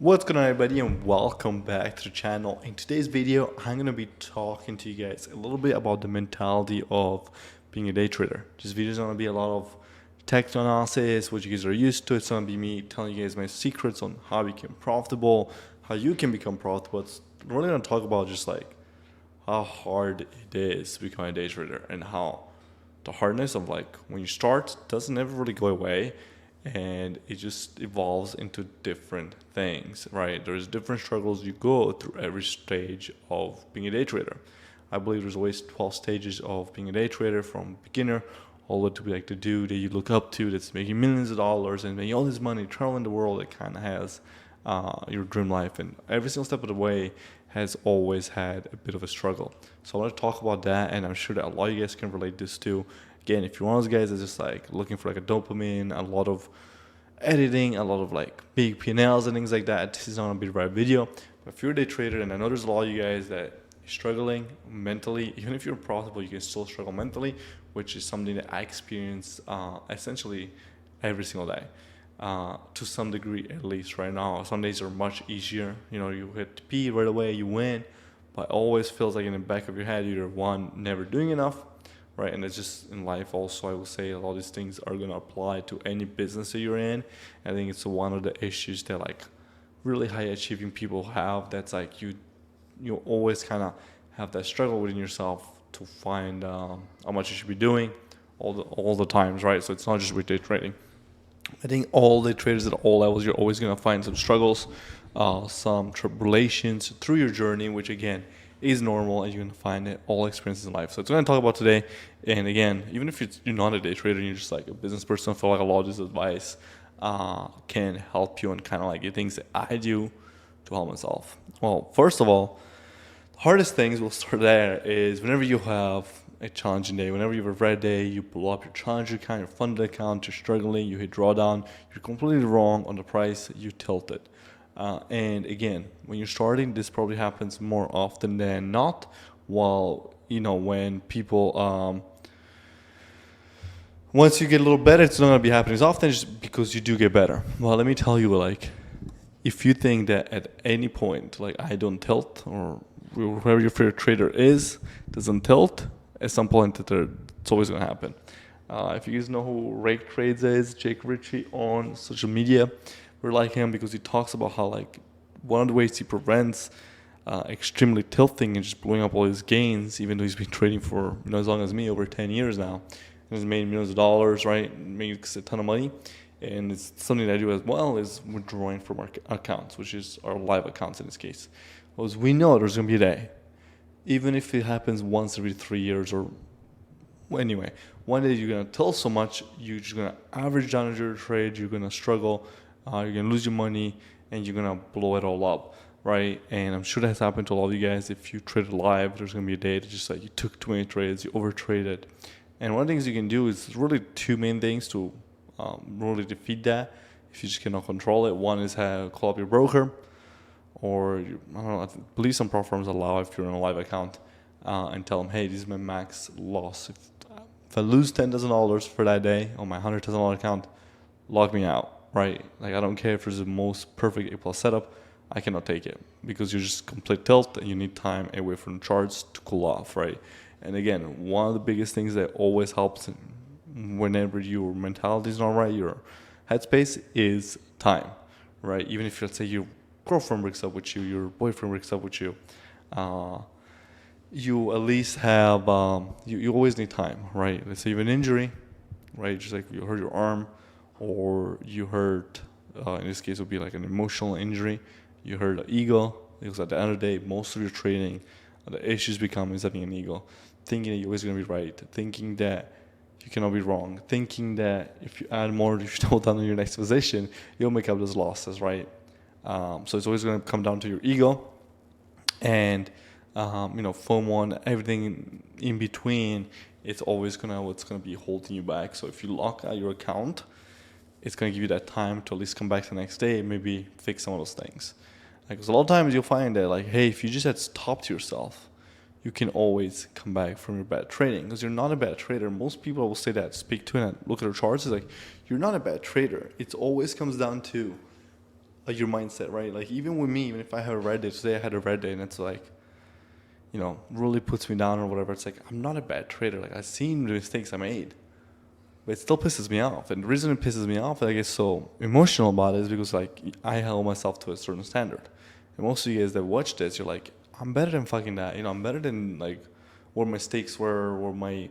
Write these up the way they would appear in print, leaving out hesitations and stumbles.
What's going on, everybody, and welcome back to the channel. In today's video, I'm going to be talking to you guys a little bit about the mentality of being a day trader. This video is going to be a lot of text analysis, what you guys are used to. It's going to be me telling you guys my secrets on how you become profitable, how you can become profitable. It's really going to talk about just like how hard it is to become a day trader and how the hardness of like when you start doesn't ever really go away. And it just evolves into different things, right? There's different struggles you go through every stage of being a day trader. I believe there's always 12 stages of being a day trader, from beginner all the way to be like the dude that you look up to that's making millions of dollars and making all this money, traveling the world, that kind of has your dream life. And every single step of the way has always had a bit of a struggle. So I want to talk about that, and I'm sure that a lot of you guys can relate this to. Again, if you're one of those guys that's just like looking for like a dopamine, a lot of editing, a lot of like big P&Ls and things like that, this is not gonna be the right video. But if you're a day trader, and I know there's a lot of you guys that are struggling mentally, even if you're profitable, you can still struggle mentally, which is something that I experience essentially every single day, to some degree at least right now. Some days are much easier. You know, you hit P right away, you win, but it always feels like in the back of your head, you're one, never doing enough. Right, and it's just in life also, I will say a lot of these things are going to apply to any business that you're in. I think it's one of the issues that like really high achieving people have. That's like you always kind of have that struggle within yourself to find how much you should be doing all the times, right? So it's not just with day trading. I think all day traders at all levels, you're always going to find some struggles, some tribulations through your journey, which again is normal, and you're going to find it all experiences in life. So it's what I'm going to talk about today. And again, even if you're not a day trader and you're just like a business person, I feel like a lot of this advice can help you, and kind of like the things that I do to help myself. Well, first of all, the hardest things, we'll start there, is whenever you have a challenging day, whenever you have a red day, you blow up your challenger account, your funded account, you're struggling, you hit drawdown, you're completely wrong on the price, you tilt it. And again, when you're starting, this probably happens more often than not. While, you know, when people, once you get a little better, it's not going to be happening as often, just because you do get better. Well, let me tell you, like, if you think that at any point, like I don't tilt, or whoever your favorite trader is doesn't tilt, at some point it's always going to happen. If you guys know who Rake Trades is, Jake Ritchie on social media, we like him because he talks about how like one of the ways he prevents extremely tilting and just blowing up all his gains, even though he's been trading for as long as me, over 10 years now, and has made millions of dollars, right? Makes a ton of money, and it's something that I do as well, is withdrawing from our accounts, which is our live accounts in this case. Because we know there's gonna be a day, even if it happens once every 3 years, or anyway, one day you're gonna tilt so much, you're just gonna average down your trade, you're gonna struggle. You're going to lose your money, and you're going to blow it all up, right? And I'm sure that's happened to a lot of you guys. If you traded live, there's going to be a day that just like you took too many trades, you overtraded. And one of the things you can do is really two main things to really defeat that if you just cannot control it. One is call up your broker, or I don't know, I believe some platforms allow, if you're on a live account, and tell them, hey, this is my max loss. If I lose $10,000 for that day on my $100,000 account, log me out. Right, like I don't care if it's the most perfect A+ setup, I cannot take it, because you're just complete tilt and you need time away from the charts to cool off, right? And again, one of the biggest things that always helps whenever your mentality is not right, your headspace, is time, right? Even if, let's say, your girlfriend breaks up with you, your boyfriend breaks up with you, you at least have, you always need time, right? Let's say you have an injury, right? Just like you hurt your arm, or you hurt, in this case it would be like an emotional injury, you hurt an ego, because at the end of the day, most of your trading, the issues become is having an ego, thinking that you're always going to be right, thinking that you cannot be wrong, thinking that if you add more, if you hold down on your next position, you'll make up those losses, right? So it's always going to come down to your ego, and FOMO and everything in between. It's always what's gonna be holding you back. So if you lock out your account, it's going to give you that time to at least come back the next day and maybe fix some of those things. Because a lot of times you'll find that, like, hey, if you just had stopped yourself, you can always come back from your bad trading, because you're not a bad trader. Most people I will say that, speak to and look at their charts, is like, you're not a bad trader. It always comes down to like your mindset, right? Like even with me, even if I have a red day, today I had a red day and it's like, really puts me down or whatever. It's like, I'm not a bad trader. Like I've seen the mistakes I made, but it still pisses me off. And the reason it pisses me off, I get so emotional about it, is because like I held myself to a certain standard. And most of you guys that watch this, you're like, I'm better than fucking that. I'm better than like what my mistakes were, what my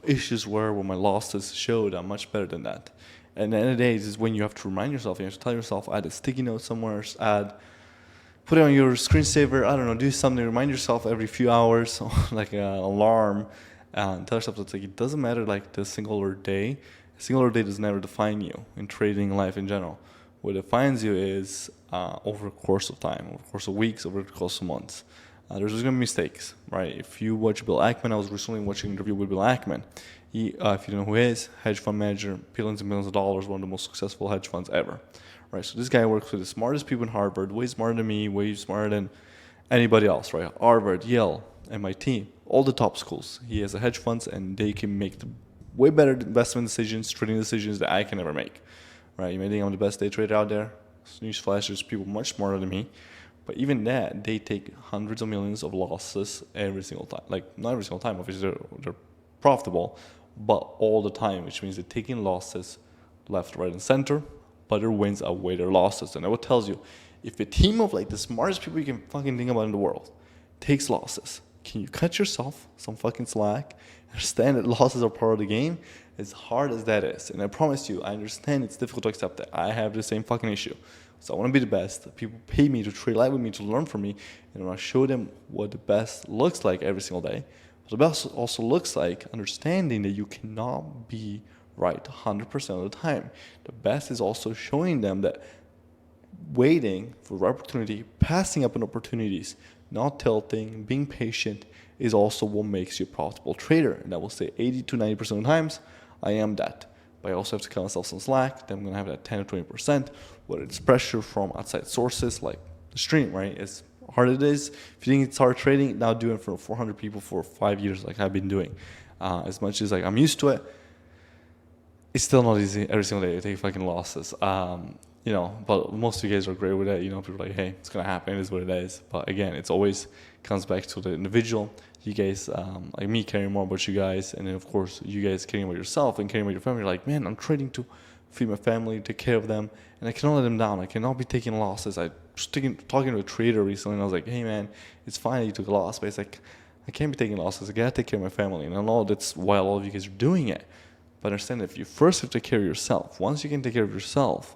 issues were, what my losses showed. I'm much better than that. And at the end of the day, this is when you have to remind yourself, you have to tell yourself, add a sticky note somewhere, put it on your screensaver, I don't know, do something, remind yourself every few hours, like an alarm, and tell yourself that it doesn't matter like the singular day. A singular day does never define you in trading life in general. What defines you is over the course of time, over the course of weeks, over the course of months. There's going to be mistakes, right? If you watch Bill Ackman, I was recently watching an interview with Bill Ackman. He, if you don't know who he is, hedge fund manager, billions and billions of dollars, one of the most successful hedge funds ever. Right, so this guy works with the smartest people in Harvard, way smarter than me, way smarter than anybody else, right? Harvard, Yale, MIT, all the top schools. He has a hedge funds and they can make the way better investment decisions, trading decisions that I can never make, right? You may think I'm the best day trader out there. Newsflash, there's people much smarter than me. But even that, they take hundreds of millions of losses every single time. Like, not every single time, obviously they're profitable, but all the time, which means they're taking losses left, right, and center, but their wins outweigh their losses. And that what tells you, if a team of like the smartest people you can fucking think about in the world takes losses, can you cut yourself some fucking slack? Understand that losses are part of the game, as hard as that is. And I promise you, I understand it's difficult to accept that. I have the same fucking issue. So I want to be the best. People pay me to trade live with me, to learn from me, and I want to show them what the best looks like every single day. But the best also looks like understanding that you cannot be right 100% of the time. The best is also showing them that waiting for the opportunity, passing up on opportunities, not tilting, being patient is also what makes you a profitable trader. And I will say 80 to 90% of the times, I am that. But I also have to cut myself some slack. Then I'm going to have that 10 or 20%, whether it's pressure from outside sources like the stream, right? As hard it is, if you think it's hard trading, now do it for 400 people for 5 years like I've been doing. As much as like I'm used to it, it's still not easy every single day. You take fucking losses. But most of you guys are great with it. People are like, hey, it's going to happen. It is what it is. But again, it's always comes back to the individual. You guys, like me, caring more about you guys. And then, of course, you guys caring about yourself and caring about your family. You're like, man, I'm trading to feed my family, take care of them. And I cannot let them down. I cannot be taking losses. I was talking to a trader recently, and I was like, hey, man, it's fine that you took a loss. But it's like, I can't be taking losses. I got to take care of my family. And I know that's why a lot of you guys are doing it. But understand that if you first have to take care of yourself, once you can take care of yourself,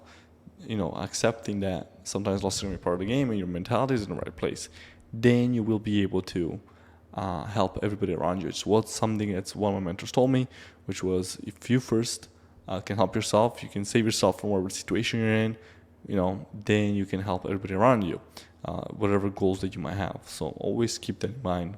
accepting that sometimes losses are going to be part of the game and your mentality is in the right place, then you will be able to help everybody around you. It's something that's one of my mentors told me, which was if you first can help yourself, you can save yourself from whatever situation you're in, then you can help everybody around you, whatever goals that you might have. So always keep that in mind.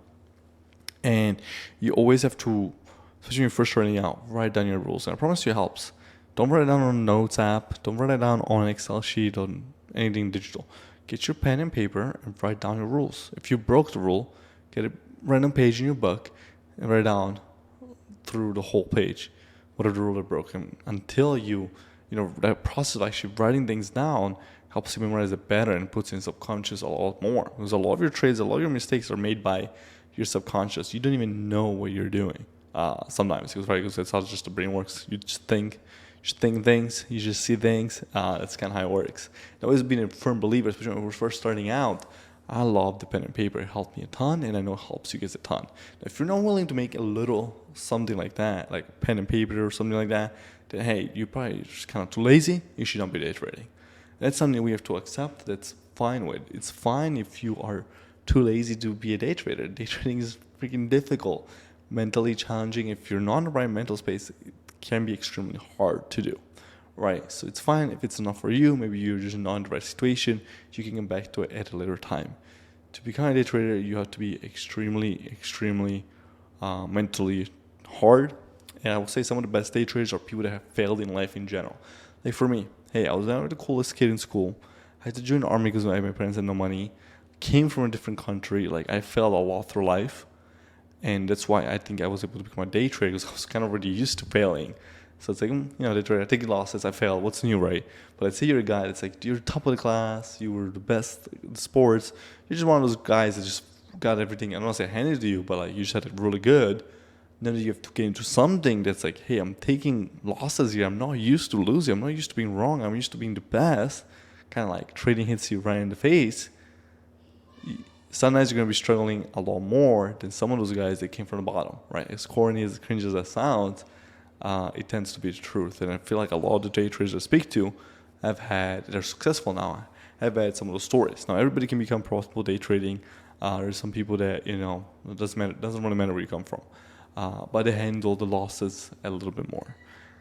And you always have to, especially when you're first starting out, write down your rules. And I promise you it helps. Don't write it down on a notes app. Don't write it down on an Excel sheet or anything digital. Get your pen and paper and write down your rules. If you broke the rule, get a random page in your book and write down through the whole page what are the rules that broken until that process of actually writing things down helps you memorize it better and puts in subconscious a lot more. Because a lot of your trades, a lot of your mistakes are made by your subconscious. You don't even know what you're doing sometimes because that's how just the brain works. You just think things, you just see things. That's kind of how it works. I've always been a firm believer, especially when we were first starting out. I love the pen and paper. It helped me a ton, and I know it helps you guys a ton. Now, if you're not willing to make a little something like that, like pen and paper or something like that, then hey, you're probably just kind of too lazy. You should not be day trading. That's something we have to accept. That's fine with. It's fine if you are too lazy to be a day trader. Day trading is freaking difficult, mentally challenging. If you're not in the right mental space, it can be extremely hard to do. Right, so it's fine if it's not for you. Maybe you're just not in the right situation. You can come back to it at a later time. To become a day trader, you have to be extremely mentally hard. And I will say some of the best day traders are people that have failed in life in general. Like for me, hey, I was never the coolest kid in school. I had to join the army because my parents had no money. Came from a different country. Like I failed a lot through life. And that's why I think I was able to become a day trader because I was kind of already used to failing. So it's like, day trader, I take losses, I fail. What's new, right? But let's say you're a guy that's like, you're top of the class, you were the best in sports. You're just one of those guys that just got everything. I don't want to say handed to you, but like you just had it really good. Then you have to get into something that's like, hey, I'm taking losses here. I'm not used to losing. I'm not used to being wrong. I'm used to being the best. Kind of like trading hits you right in the face. Sometimes you're going to be struggling a lot more than some of those guys that came from the bottom, right? As corny, as cringe as that sounds, it tends to be the truth. And I feel like a lot of the day traders I speak to they're successful now, have had some of those stories. Now, everybody can become profitable day trading. There's some people that, it doesn't really matter where you come from. But they handle the losses a little bit more.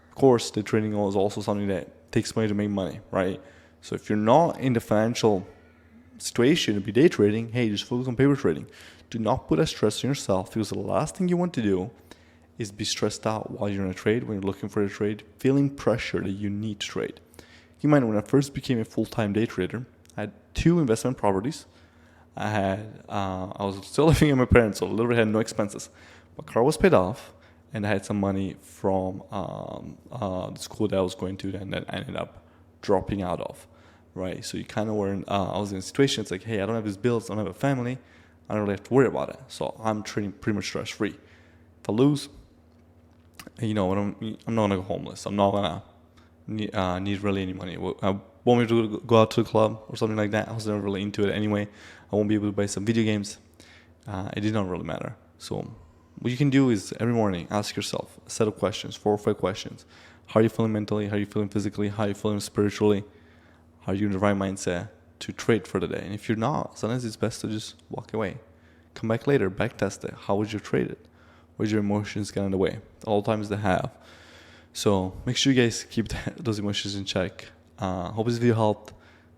Of course, the trading is also something that takes money to make money, right? So if you're not in the financial situation to be day trading, hey, just focus on paper trading. Do not put a stress on yourself, because the last thing you want to do is be stressed out while you're in a trade, when you're looking for a trade, feeling pressure that you need to trade. Keep in mind, when I first became a full-time day trader, I had 2 investment properties. I was still living with my parents, so I literally had no expenses. My car was paid off, and I had some money from the school that I was going to, and that I ended up dropping out of, right? So you kind of were I was in a situation, it's like, hey, I don't have these bills, I don't have a family, I don't really have to worry about it. So I'm trading pretty much stress-free. If I lose, I'm not going to go homeless. I'm not going to need really any money. I won't be able to go out to the club or something like that. I was never really into it anyway. I won't be able to buy some video games. It did not really matter. So what you can do is every morning ask yourself a set of questions, 4 or 5 questions. How are you feeling mentally? How are you feeling physically? How are you feeling spiritually? Are you in the right mindset to trade for the day? And if you're not, sometimes it's best to just walk away. Come back later, back test it. How would you trade it? Where's your emotions get in the way? All times they have. So make sure you guys keep those emotions in check. Hope this video helped.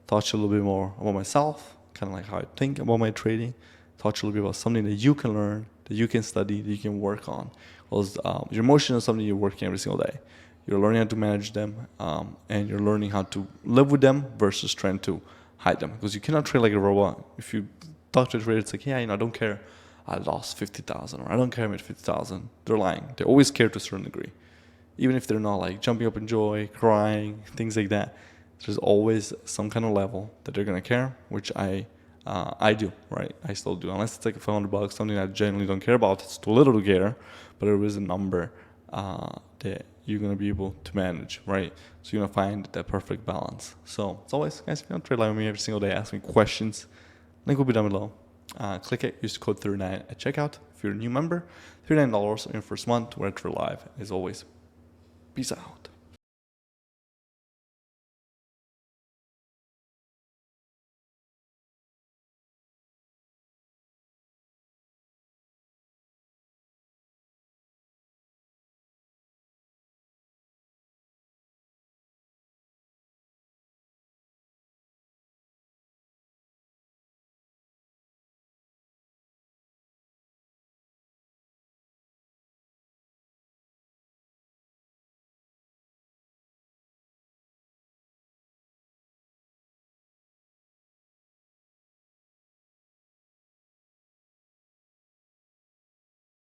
Touch a little bit more about myself, kind of like how I think about my trading. Touch a little bit about something that you can learn, that you can study, that you can work on. Because your emotions are something you're working every single day. You're learning how to manage them, and you're learning how to live with them versus trying to hide them. Because you cannot trade like a robot. If you talk to a trader, it's like, yeah, I don't care. I lost 50,000, or I don't care I made 50,000. They're lying. They always care to a certain degree. Even if they're not like jumping up in joy, crying, things like that, there's always some kind of level that they're going to care, which I do, right? I still do. Unless it's like $500, something I genuinely don't care about. It's too little to care, but there is a number that you're going to be able to manage, right? So you're going to find that perfect balance. So as always, guys, if you want to trade live with me every single day, ask me questions. Link will be down below. Click it, use code 39 at checkout. If you're a new member, $39 in your first month. We're at live. As always, peace out.